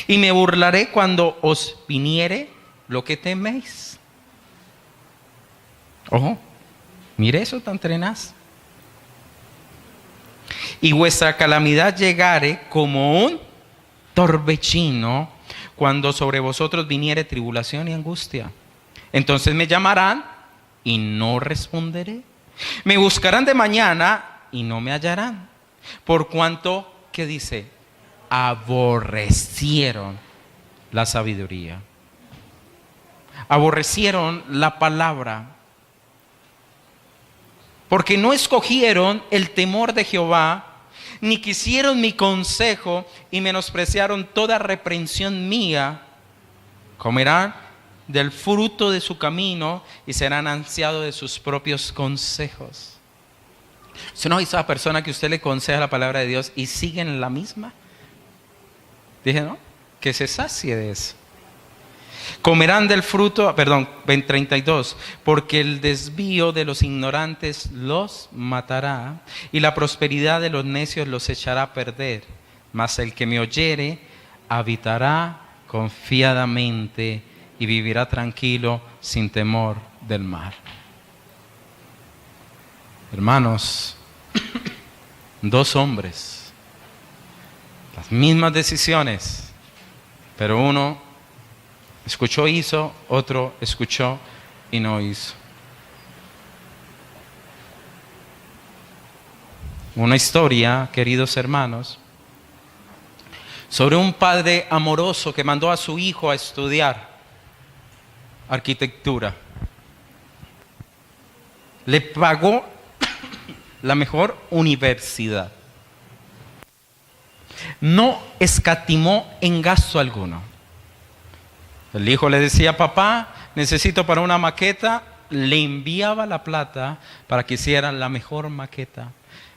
Speaker 1: y me burlaré cuando os viniere lo que teméis. Ojo, mire eso tan tenaz. Y vuestra calamidad llegare como un torbellino cuando sobre vosotros viniere tribulación y angustia. Entonces me llamarán y no responderé. Me buscarán de mañana y no me hallarán. Por cuanto, ¿qué dice? Aborrecieron la sabiduría. Aborrecieron la palabra. Porque no escogieron el temor de Jehová, ni quisieron mi consejo, y menospreciaron toda reprensión mía. Comerán del fruto de su camino y serán ansiados de sus propios consejos. ¿Usted no es esa persona que usted le aconseja la palabra de Dios y sigue en la misma? Dije, ¿no? Que se sacie de eso. Comerán del fruto, 32, porque el desvío de los ignorantes los matará y la prosperidad de los necios los echará a perder. Mas el que me oyere habitará confiadamente y vivirá tranquilo sin temor del mal. Hermanos, dos hombres, las mismas decisiones, pero uno escuchó, hizo, otro escuchó y no hizo. Una historia, queridos hermanos, sobre un padre amoroso que mandó a su hijo a estudiar arquitectura. Le pagó la mejor universidad. No escatimó en gasto alguno. El hijo le decía: papá, necesito para una maqueta. Le enviaba la plata para que hiciera la mejor maqueta.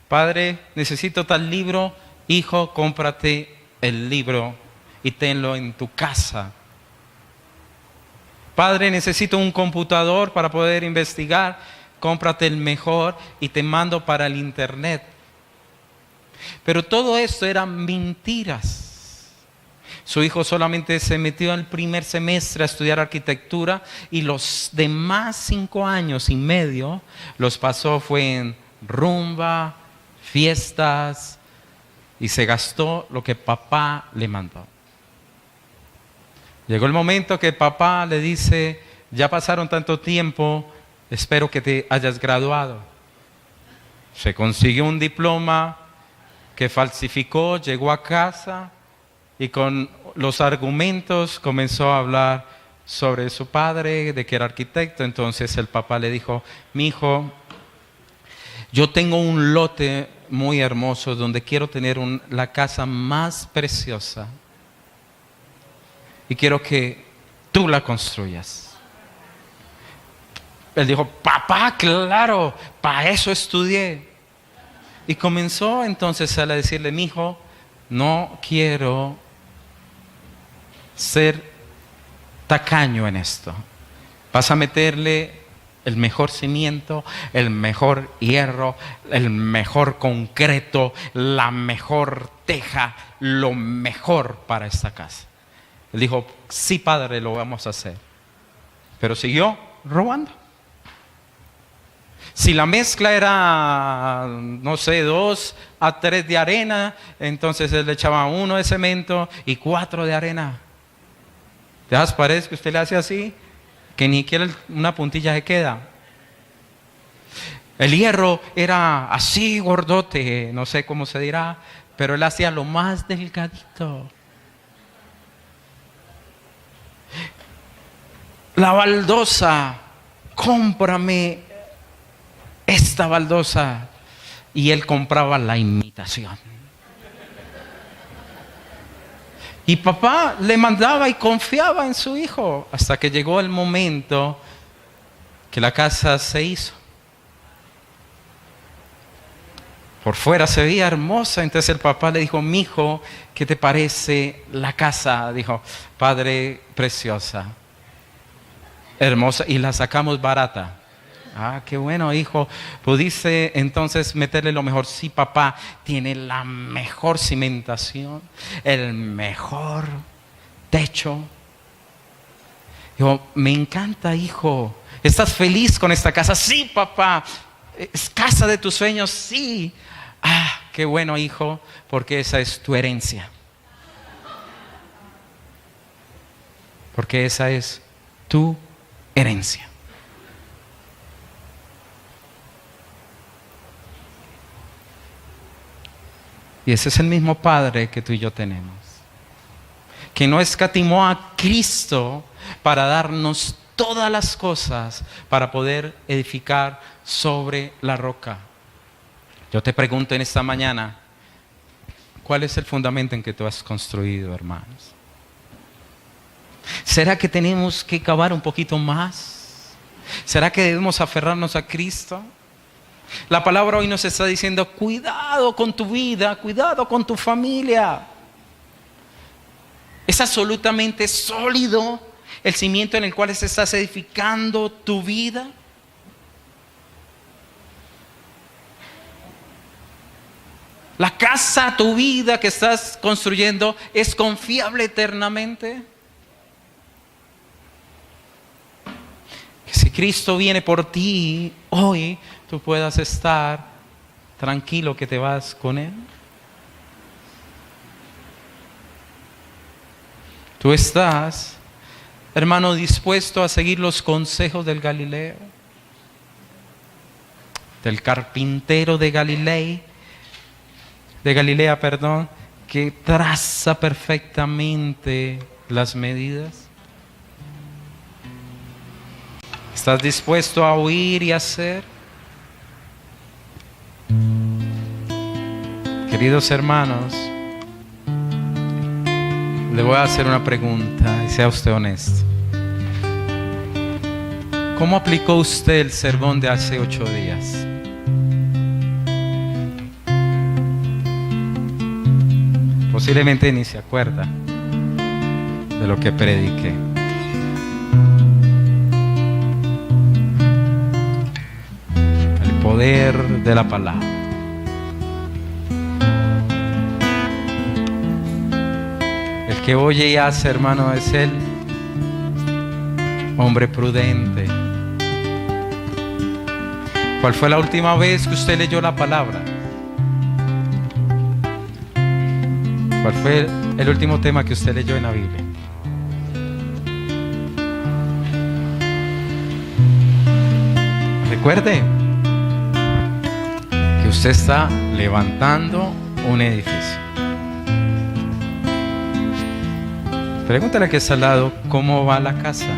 Speaker 1: Padre, necesito tal libro. Hijo, cómprate el libro y tenlo en tu casa. Padre, necesito un computador para poder investigar. Cómprate el mejor y te mando para el internet. Pero todo esto eran mentiras. Su hijo solamente se metió al primer semestre a estudiar arquitectura y los demás 5 años y medio los pasó fue en rumba, fiestas, y se gastó lo que papá le mandó. Llegó el momento que papá le dice: ya pasaron tanto tiempo, espero que te hayas graduado. Se consiguió un diploma que falsificó, llegó a casa y con los argumentos comenzó a hablar sobre su padre, de que era arquitecto. Entonces el papá le dijo: mi hijo, yo tengo un lote muy hermoso donde quiero tener la casa más preciosa y quiero que tú la construyas. Él dijo, papá, claro, para eso estudié. Y comenzó entonces a decirle, mijo, no quiero ser tacaño en esto. Vas a meterle el mejor cimiento, el mejor hierro, el mejor concreto, la mejor teja, lo mejor para esta casa. Él dijo, sí, padre, lo vamos a hacer. Pero siguió robando. Si la mezcla era, no sé, 2 a 3 de arena, entonces él le echaba 1 de cemento y 4 de arena. ¿Te das parece que usted le hace así? Que ni siquiera una puntilla se queda. El hierro era así gordote, no sé cómo se dirá, pero él hacía lo más delgadito. La baldosa, cómprame esta baldosa. Y él compraba la imitación. Y papá le mandaba y confiaba en su hijo hasta que llegó el momento que la casa se hizo. Por fuera se veía hermosa, entonces el papá le dijo, mijo, ¿qué te parece la casa? Dijo, padre, preciosa, hermosa, y la sacamos barata. Ah, qué bueno, hijo. Pudiste entonces meterle lo mejor. Sí, papá, tiene la mejor cimentación, el mejor techo. Digo, me encanta, hijo. ¿Estás feliz con esta casa? Sí, papá. ¿Es casa de tus sueños? Sí. Ah, qué bueno, hijo, porque esa es tu herencia. Porque esa es tu herencia. Y ese es el mismo Padre que tú y yo tenemos, que no escatimó a Cristo para darnos todas las cosas para poder edificar sobre la roca. Yo te pregunto en esta mañana, ¿cuál es el fundamento en que tú has construido, hermanos? ¿Será que tenemos que cavar un poquito más? ¿Será que debemos aferrarnos a Cristo? La palabra hoy nos está diciendo, cuidado con tu vida, cuidado con tu familia. Es absolutamente sólido el cimiento en el cual estás edificando tu vida. La casa, tu vida que estás construyendo, ¿es confiable eternamente? Que si Cristo viene por ti hoy, tú puedas estar tranquilo que te vas con Él. Tú estás, hermano, dispuesto a seguir los consejos del Galileo, del carpintero de Galilea, que traza perfectamente las medidas. ¿Estás dispuesto a oír y hacer? Queridos hermanos, le voy a hacer una pregunta y sea usted honesto. ¿Cómo aplicó usted el sermón de hace 8 días? Posiblemente ni se acuerda de lo que prediqué. El poder de la palabra. El que oye y hace, hermano, es el hombre prudente. ¿Cuál fue la última vez que usted leyó la palabra? ¿Cuál fue el último tema que usted leyó en la Biblia? Recuerde que usted está levantando un edificio. Pregúntale a que está al lado, ¿cómo va la casa?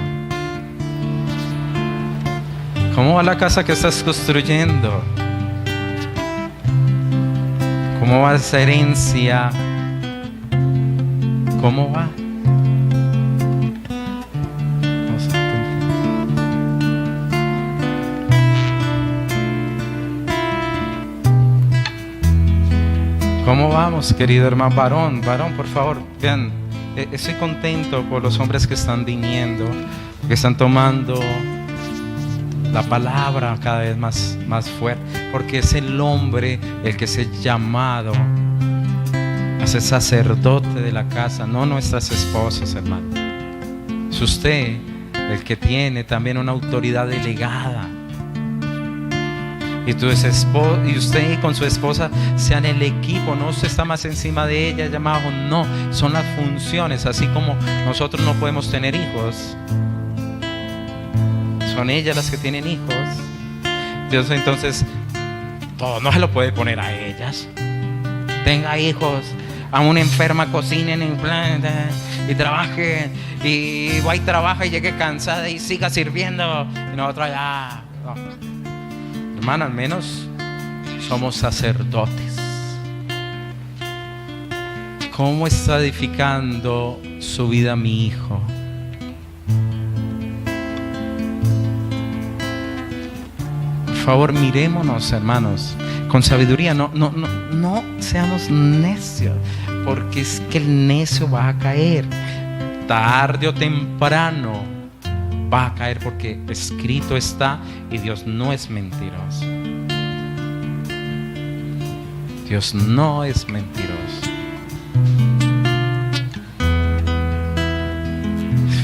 Speaker 1: ¿Cómo va la casa que estás construyendo? ¿Cómo va esa herencia? ¿Cómo va? ¿Cómo vamos, querido hermano? Varón, por favor, vean, estoy contento por los hombres que están viniendo, que están tomando la palabra cada vez más fuerte, porque es el hombre el que es llamado a ser sacerdote de la casa, no nuestras esposas, hermano. Es usted el que tiene también una autoridad delegada. Y usted con su esposa sean el equipo, no usted está más encima de ella, llamado, no, son las funciones, así como nosotros no podemos tener hijos, son ellas las que tienen hijos. Dios, entonces todo no se lo puede poner a ellas. Tenga hijos, a una enferma cocinen en plan y trabaje, y va y trabaja y llegue cansada y siga sirviendo, y nosotros ya no. Hermano, al menos somos sacerdotes. ¿Cómo está edificando su vida mi hijo? Por favor, mirémonos, hermanos, con sabiduría. No seamos necios, porque es que el necio va a caer. Tarde o temprano va a caer, porque escrito está, y Dios no es mentiroso. Dios no es mentiroso.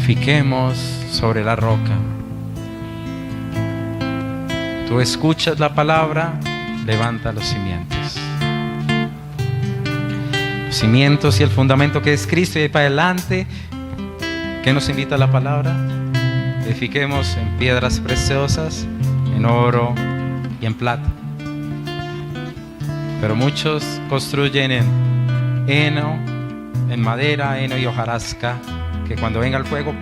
Speaker 1: Fiquemos sobre la roca. Tú escuchas la palabra, levanta los cimientos. Los cimientos y el fundamento que es Cristo, y ahí para adelante, ¿qué nos invita la palabra? Edifiquemos en piedras preciosas, en oro y en plata. Pero muchos construyen en heno, en madera, heno y hojarasca, que cuando venga el fuego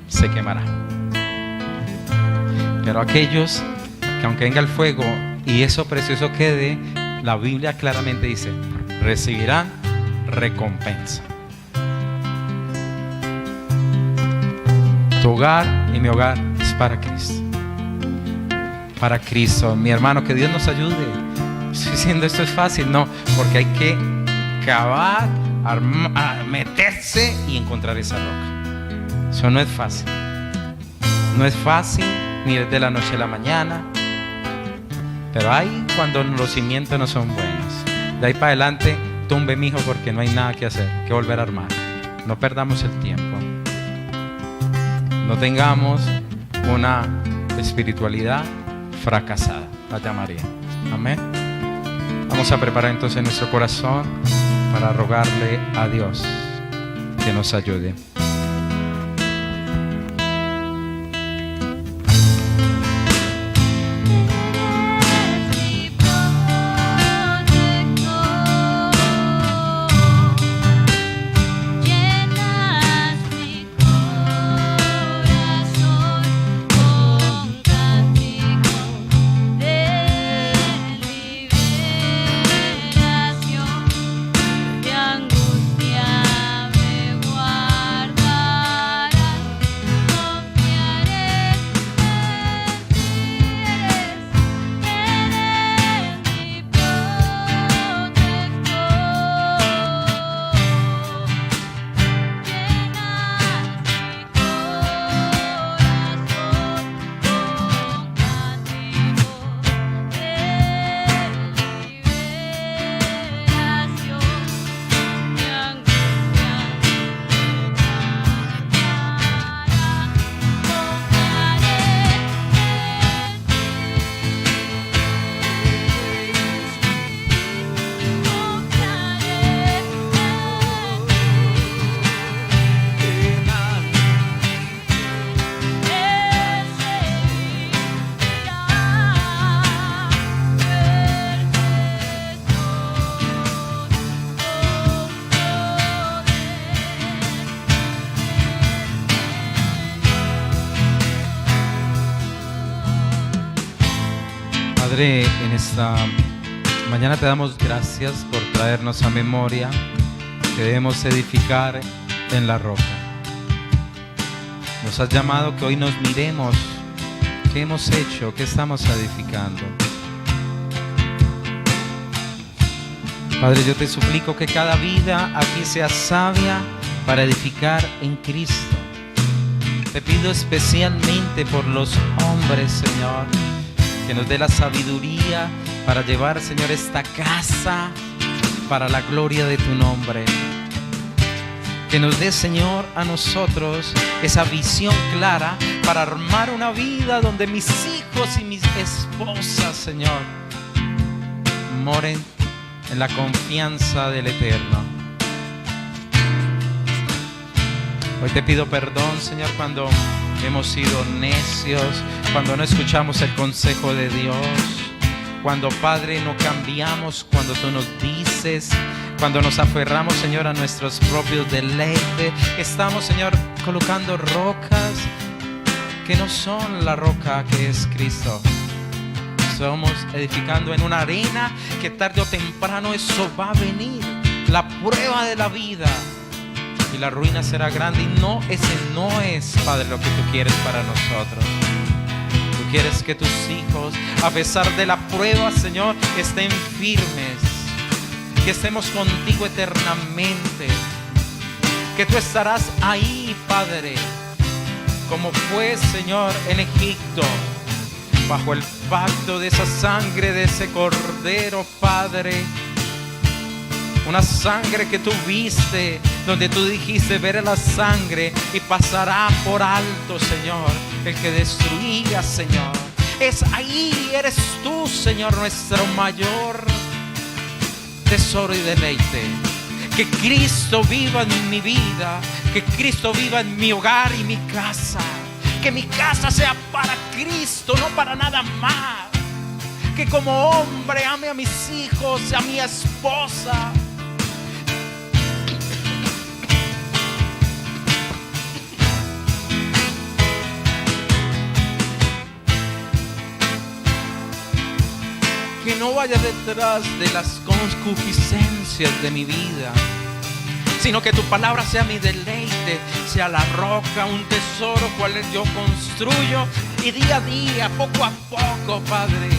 Speaker 1: se quemará. Pero aquellos que aunque venga el fuego y eso precioso quede, la Biblia claramente dice, recibirán recompensa. Tu hogar y mi hogar es para Cristo. Para Cristo, mi hermano, que Dios nos ayude. Estoy diciendo esto es fácil, no, porque hay que cavar, meterse y encontrar esa roca. Eso no es fácil. No es fácil, ni de la noche a la mañana. Pero hay cuando los cimientos no son buenos. De ahí para adelante, tumbe, mijo, porque no hay nada que hacer, que volver a armar. No perdamos el tiempo. No tengamos una espiritualidad fracasada, la llamaría. Amén. Vamos a preparar entonces nuestro corazón para rogarle a Dios que nos ayude. Padre, en esta mañana te damos gracias por traernos a memoria que debemos edificar en la roca. Nos has llamado que hoy nos miremos qué hemos hecho, qué estamos edificando. Padre, yo te suplico que cada vida aquí sea sabia para edificar en Cristo. Te pido especialmente por los hombres, Señor, que nos dé la sabiduría para llevar, Señor, esta casa para la gloria de tu nombre. Que nos dé, Señor, a nosotros esa visión clara para armar una vida donde mis hijos y mis esposas, Señor, moren en la confianza del Eterno. Hoy te pido perdón, Señor, cuando hemos sido necios, cuando no escuchamos el consejo de Dios, cuando, Padre, no cambiamos cuando tú nos dices, cuando nos aferramos, Señor, a nuestros propios deleites. Estamos, Señor, colocando rocas que no son la roca que es Cristo. Estamos edificando en una arena que tarde o temprano eso va a venir. La prueba de la vida. Y la ruina será grande. Y no, ese no es, Padre, lo que tú quieres para nosotros. Tú quieres que tus hijos, a pesar de la prueba, Señor, estén firmes. Que estemos contigo eternamente. Que tú estarás ahí, Padre, como fue, Señor, en Egipto, bajo el pacto de esa sangre, de ese cordero, Padre. Una sangre que tú viste, donde tú dijiste: veré la sangre y pasará por alto, Señor, el que destruía, Señor. Es ahí, eres tú, Señor, nuestro mayor tesoro y deleite. Que Cristo viva en mi vida, que Cristo viva en mi hogar y mi casa. Que mi casa sea para Cristo, no para nada más. Que como hombre ame a mis hijos, a mi esposa. Que no vaya detrás de las concupiscencias de mi vida, sino que tu palabra sea mi deleite, sea la roca, un tesoro cual yo construyo. Y día a día, poco a poco, Padre,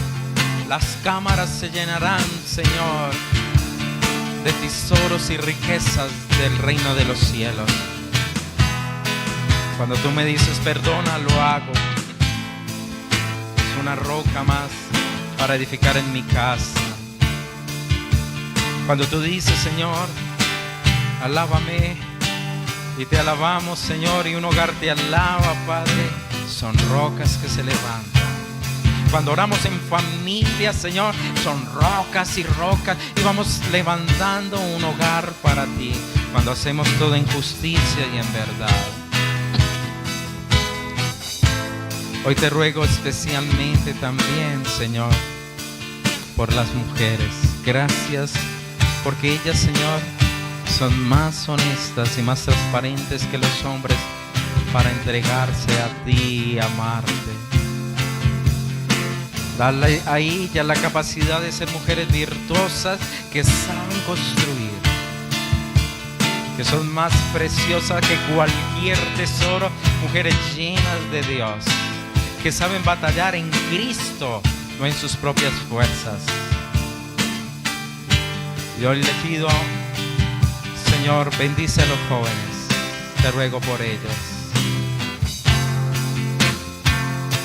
Speaker 1: las cámaras se llenarán, Señor, de tesoros y riquezas del reino de los cielos. Cuando tú me dices perdona, lo hago. Es una roca más para edificar en mi casa. Cuando tú dices, Señor, alábame, y te alabamos, Señor, y un hogar te alaba, Padre, son rocas que se levantan. Cuando oramos en familia, Señor, son rocas y rocas, y vamos levantando un hogar para ti. Cuando hacemos todo en justicia y en verdad. Hoy te ruego especialmente también, Señor, por las mujeres. Gracias porque ellas, Señor, son más honestas y más transparentes que los hombres para entregarse a ti y amarte. Dale a ella la capacidad de ser mujeres virtuosas que saben construir, que son más preciosas que cualquier tesoro, mujeres llenas de Dios, que saben batallar en Cristo, no en sus propias fuerzas. Yo le pido, Señor, bendice a los jóvenes, te ruego por ellos.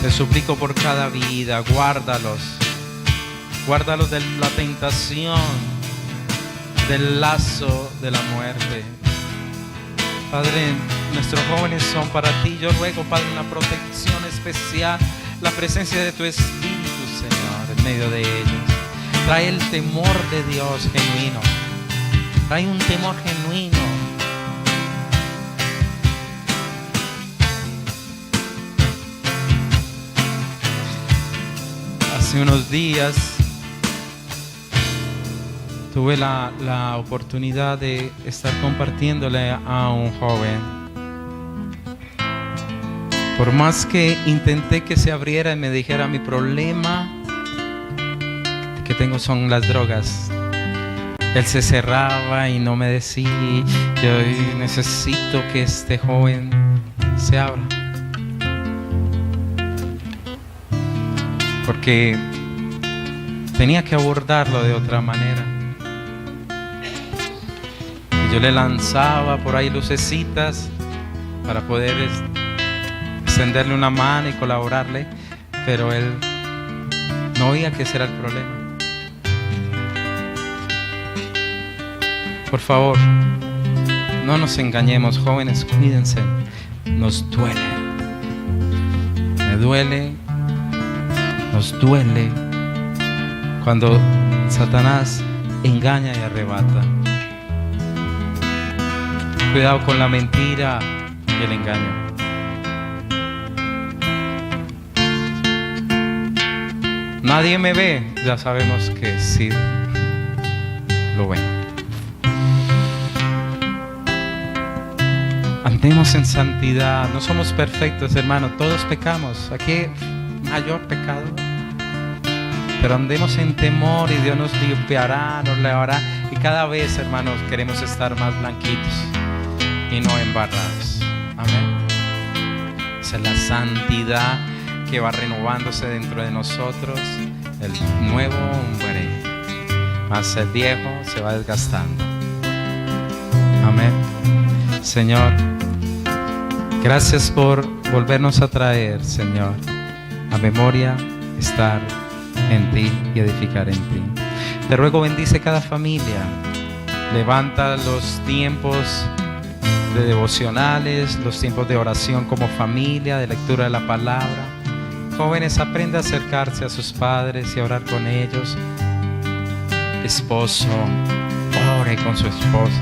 Speaker 1: Te suplico por cada vida, guárdalos de la tentación, del lazo de la muerte. Padre, nuestros jóvenes son para ti. Yo ruego, Padre, una protección especial, la presencia de tu Espíritu, Señor, en medio de ellos. Trae el temor de Dios genuino. Trae un temor genuino. Hace unos días tuve la oportunidad de estar compartiéndole a un joven. Por más que intenté que se abriera y me dijera: mi problema que tengo son las drogas, él se cerraba y no me decía. Yo necesito que este joven se abra, porque tenía que abordarlo de otra manera. Y yo le lanzaba por ahí lucecitas para poder extenderle una mano y colaborarle, pero él no oía que ese era el problema. Por favor, no nos engañemos, jóvenes, cuídense. Nos duele. Me duele. Nos duele cuando Satanás engaña y arrebata. Cuidado con la mentira y el engaño. Nadie me ve, ya sabemos que sí lo ven. Andemos en santidad, no somos perfectos, hermanos, todos pecamos. Aquí mayor pecado, pero andemos en temor y Dios nos limpiará, nos lavará, y cada vez, hermanos, queremos estar más blanquitos y no embarrados. Amén. Esa es la santidad que va renovándose dentro de nosotros, el nuevo hombre, más el viejo se va desgastando. Amén. Señor, gracias por volvernos a traer, Señor, a memoria estar en ti y edificar en ti. Te ruego, bendice cada familia, levanta los tiempos de devocionales, los tiempos de oración como familia, de lectura de la palabra. Jóvenes, aprende a acercarse a sus padres y a orar con ellos. Esposo, ore con su esposa.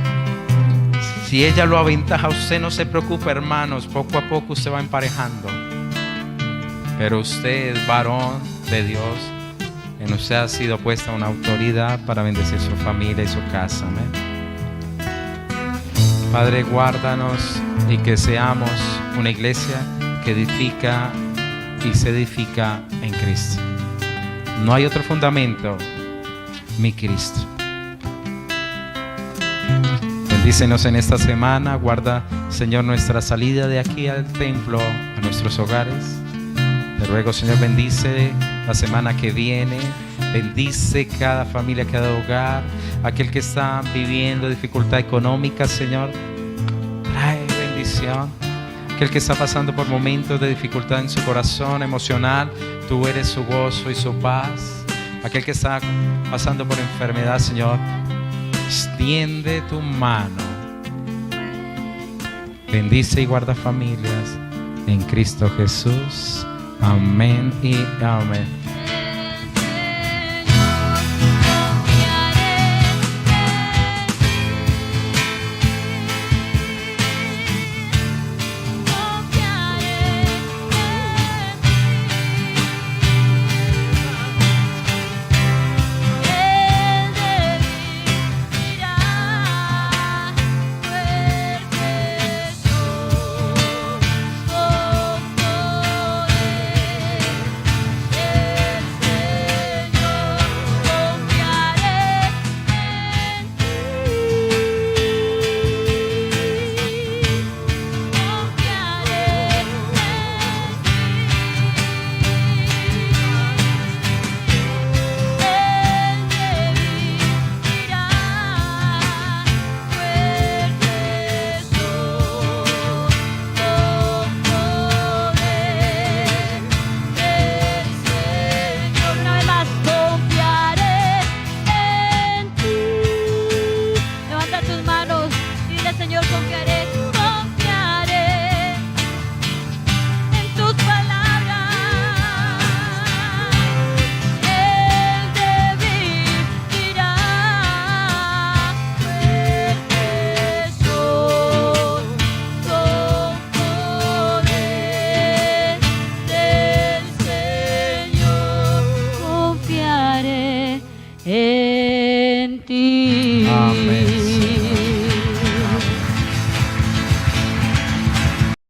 Speaker 1: Si ella lo aventaja, usted no se preocupe, hermanos, poco a poco usted va emparejando. Pero usted es varón de Dios, en usted ha sido puesta una autoridad para bendecir su familia y su casa. Amén. Padre, guárdanos y que seamos una iglesia que edifica y se edifica en Cristo. No hay otro fundamento, mi Cristo. Bendícenos en esta semana, guarda, Señor, nuestra salida de aquí al templo, a nuestros hogares. Te ruego, Señor, bendice la semana que viene, bendice cada familia, cada hogar, aquel que está viviendo dificultad económica, Señor, trae bendición. Aquel que está pasando por momentos de dificultad en su corazón emocional, tú eres su gozo y su paz. Aquel que está pasando por enfermedad, Señor, extiende tu mano. Bendice y guarda familias en Cristo Jesús. Amén y amén.
Speaker 2: En ti.
Speaker 1: Amén.